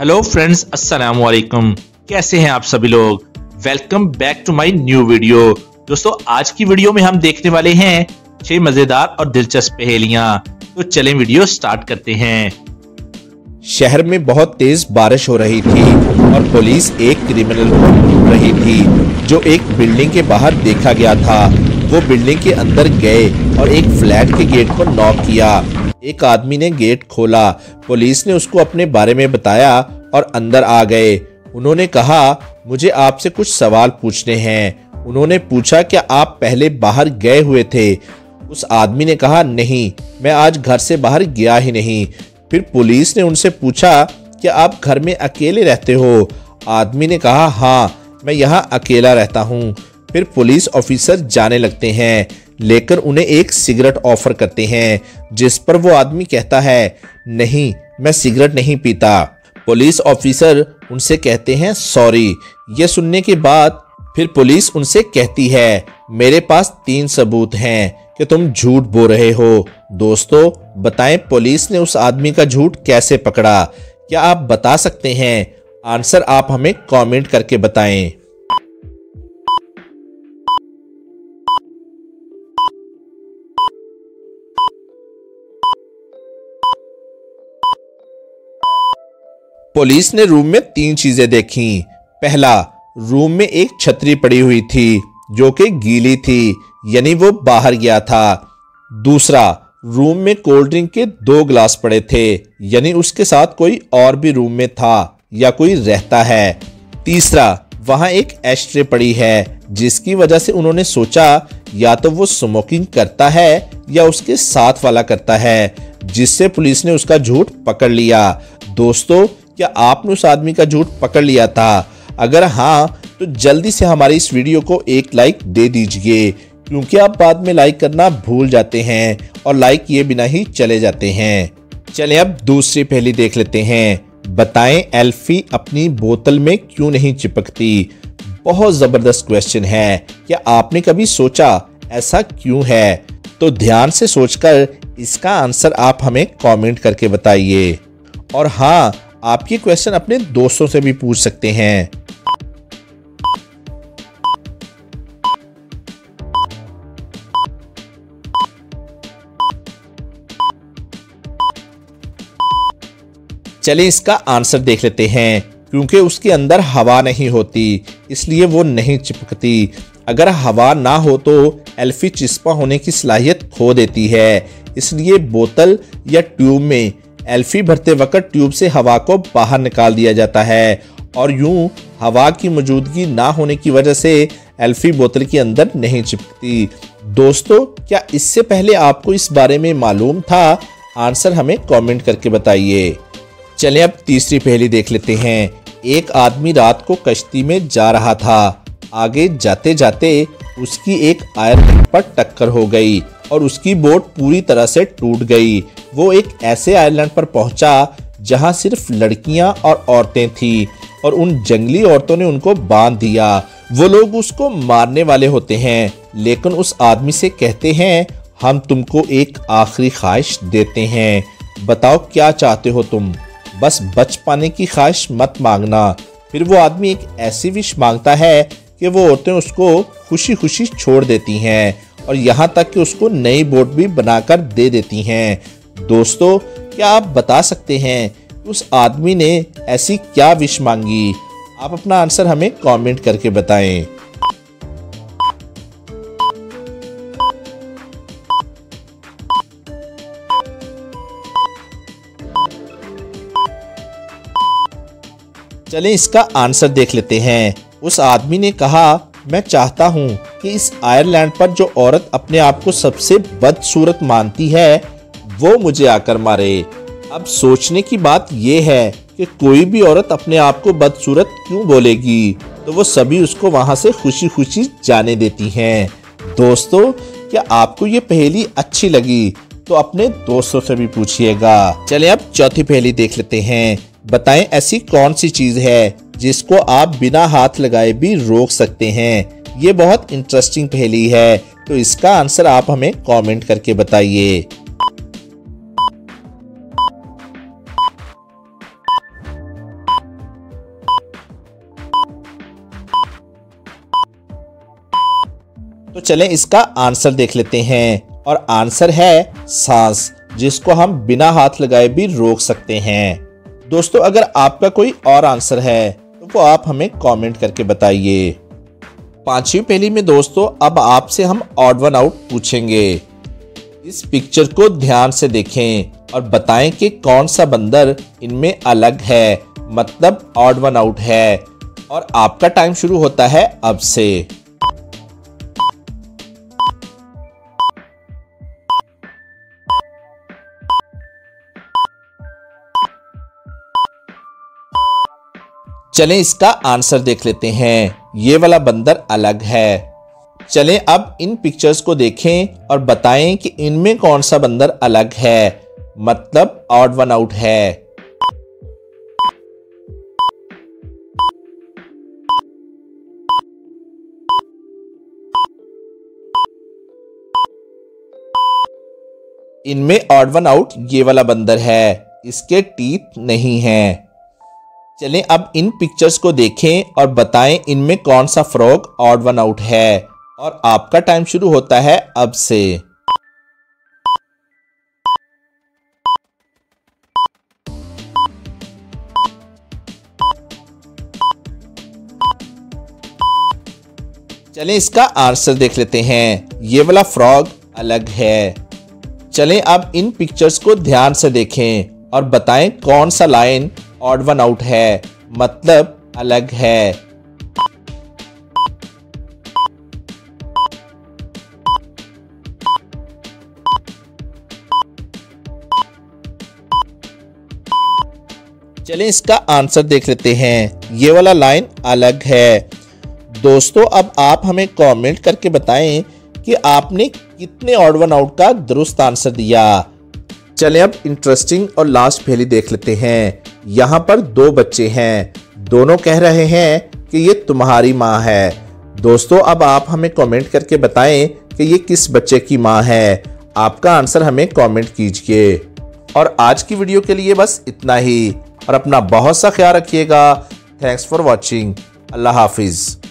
Hello friends, अस्सलाम वालेकुम। कैसे हैं आप सभी लोग? Welcome back to my new video. दोस्तों, आज की वीडियो में हम देखने वाले हैं 6 मजेदार और दिलचस्प पहेलियां। तो चलें वीडियो स्टार्ट करते हैं। शहर में बहुत तेज बारिश हो रही थी और पुलिस एक क्रिमिनल को ढूंढ रही थी जो एक बिल्डिंग के बाहर देखा गया था। वो बिल्डिंग के अंदर गए और एक फ्लैट के गेट को नॉक किया। एक आदमी ने गेट खोला। पुलिस ने उसको अपने बारे में बताया और अंदर आ गए। उन्होंने कहा, मुझे आपसे कुछ सवाल पूछने हैं। उन्होंने पूछा, क्या आप पहले बाहर गए हुए थे? उस आदमी ने कहा, नहीं, मैं आज घर से बाहर गया ही नहीं। फिर पुलिस ने उनसे पूछा, क्या आप घर में अकेले रहते हो? आदमी ने कहा, हाँ, मैं यहाँ अकेला रहता हूँ। फिर पुलिस ऑफिसर जाने लगते हैं, लेकर उन्हें एक सिगरेट ऑफर करते हैं, जिस पर वो आदमी कहता है, नहीं, मैं सिगरेट नहीं पीता। पुलिस ऑफिसर उनसे कहते हैं, सॉरी। ये सुनने के बाद फिर पुलिस उनसे कहती है, मेरे पास 3 सबूत हैं कि तुम झूठ बोल रहे हो। दोस्तों, बताएं पुलिस ने उस आदमी का झूठ कैसे पकड़ा? क्या आप बता सकते हैं? आंसर आप हमें कमेंट करके बताएं। पुलिस ने रूम में 3 चीजें देखी। पहला, रूम में एक छतरी पड़ी हुई थी जो कि गीली थी, यानी वो बाहर गया था। दूसरा, रूम में कोल्ड ड्रिंक के 2 ग्लास पड़े थे, यानी उसके साथ कोई और भी रूम में था या कोई रहता है। तीसरा, वहां एक एस्ट्रे पड़ी है, जिसकी वजह से उन्होंने सोचा या तो वो स्मोकिंग करता है या उसके साथ वाला करता है, जिससे पुलिस ने उसका झूठ पकड़ लिया। दोस्तों, क्या आपने उस आदमी का झूठ पकड़ लिया था? अगर हाँ, तो जल्दी से हमारी इस वीडियो को एक लाइक दे दीजिए, क्योंकि आप बाद में लाइक करना भूल जाते हैं और लाइक किए बिना ही चले जाते हैं। चलें अब दूसरी पहेली देख लेते हैं। बताएं एल्फी अपनी बोतल में क्यों नहीं चिपकती? बहुत जबरदस्त क्वेश्चन है। क्या आपने कभी सोचा ऐसा क्यों है? तो ध्यान से सोचकर इसका आंसर आप हमें कमेंट करके बताइए। और हाँ, आप ये क्वेश्चन अपने दोस्तों से भी पूछ सकते हैं। चलिए इसका आंसर देख लेते हैं। क्योंकि उसके अंदर हवा नहीं होती, इसलिए वो नहीं चिपकती। अगर हवा ना हो तो एल्फी चिपका होने की सलाहियत खो देती है, इसलिए बोतल या ट्यूब में एल्फी भरते वक्त ट्यूब से हवा को बाहर निकाल दिया जाता है और यूं हवा की मौजूदगी ना होने की वजह से एल्फी बोतल के अंदर नहीं चिपकती। दोस्तों, क्या इससे पहले आपको इस बारे में मालूम था? आंसर हमें कमेंट करके बताइए। चलें अब तीसरी पहेली देख लेते हैं। एक आदमी रात को कश्ती में जा रहा था। आगे जाते जाते उसकी एक आयरलैंड पर टक्कर हो गई और उसकी बोट पूरी तरह से टूट गई। वो एक ऐसे आइलैंड पर पहुंचा जहां सिर्फ लड़कियां और औरतें थीं और उन जंगली औरतों ने उनको बांध दिया। वो लोग उसको मारने वाले होते हैं, लेकिन उस आदमी से कहते हैं, हम तुमको एक आखिरी ख्वाहिश देते हैं, बताओ क्या चाहते हो तुम? बस बच पाने की ख्वाहिश मत मांगना। फिर वो आदमी एक ऐसी विश मांगता है कि वो औरतें उसको खुशी खुशी छोड़ देती हैं और यहाँ तक कि उसको नई बोट भी बनाकर दे देती हैं। दोस्तों, क्या आप बता सकते हैं उस आदमी ने ऐसी क्या विश मांगी? आप अपना आंसर हमें कमेंट करके बताएं। चलें इसका आंसर देख लेते हैं। उस आदमी ने कहा, मैं चाहता हूं कि इस आयरलैंड पर जो औरत अपने आप को सबसे बदसूरत मानती है वो मुझे आकर मारे। अब सोचने की बात यह है कि कोई भी औरत अपने आप को बदसूरत क्यों बोलेगी, तो वो सभी उसको वहां से खुशी खुशी जाने देती हैं। दोस्तों, क्या आपको ये पहेली अच्छी लगी? तो अपने दोस्तों से भी पूछिएगा। चलें अब चौथी पहेली देख लेते हैं। बताएं ऐसी कौन सी चीज है जिसको आप बिना हाथ लगाए भी रोक सकते हैं? ये बहुत इंटरेस्टिंग पहेली है, तो इसका आंसर आप हमें कमेंट करके बताइए। तो चलें इसका आंसर देख लेते हैं और आंसर है सांस, जिसको हम बिना हाथ लगाए भी रोक सकते हैं। दोस्तों अगर आपका कोई और आंसर है तो वो आप हमें कमेंट करके बताइए। पांचवी पहेली में दोस्तों अब आपसे हम ऑड वन आउट पूछेंगे। इस पिक्चर को ध्यान से देखें और बताएं कि कौन सा बंदर इनमें अलग है, मतलब ऑड वन आउट है। और आपका टाइम शुरू होता है अब से। चलें इसका आंसर देख लेते हैं। ये वाला बंदर अलग है। चलें अब इन पिक्चर्स को देखें और बताएं कि इनमें कौन सा बंदर अलग है, मतलब ऑड वन आउट है। इनमें ऑड वन आउट ये वाला बंदर है, इसके टीथ नहीं हैं। चलें अब इन पिक्चर्स को देखें और बताएं इनमें कौन सा फ्रॉग ऑड वन आउट है। और आपका टाइम शुरू होता है अब से। चलें इसका आंसर देख लेते हैं। ये वाला फ्रॉग अलग है। चलें अब इन पिक्चर्स को ध्यान से देखें और बताएं कौन सा लाइन ऑड वन आउट है, मतलब अलग है। चलें इसका आंसर देख लेते हैं। ये वाला लाइन अलग है। दोस्तों अब आप हमें कमेंट करके बताएं कि आपने कितने ऑड वन आउट का दुरुस्त आंसर दिया। चलें अब इंटरेस्टिंग और लास्ट पहेली देख लेते हैं। यहाँ पर दो बच्चे हैं, दोनों कह रहे हैं कि ये तुम्हारी माँ है। दोस्तों अब आप हमें कमेंट करके बताएं कि ये किस बच्चे की माँ है। आपका आंसर हमें कमेंट कीजिए। और आज की वीडियो के लिए बस इतना ही, और अपना बहुत सा ख्याल रखिएगा। Thanks for watching. अल्लाह हाफिज़।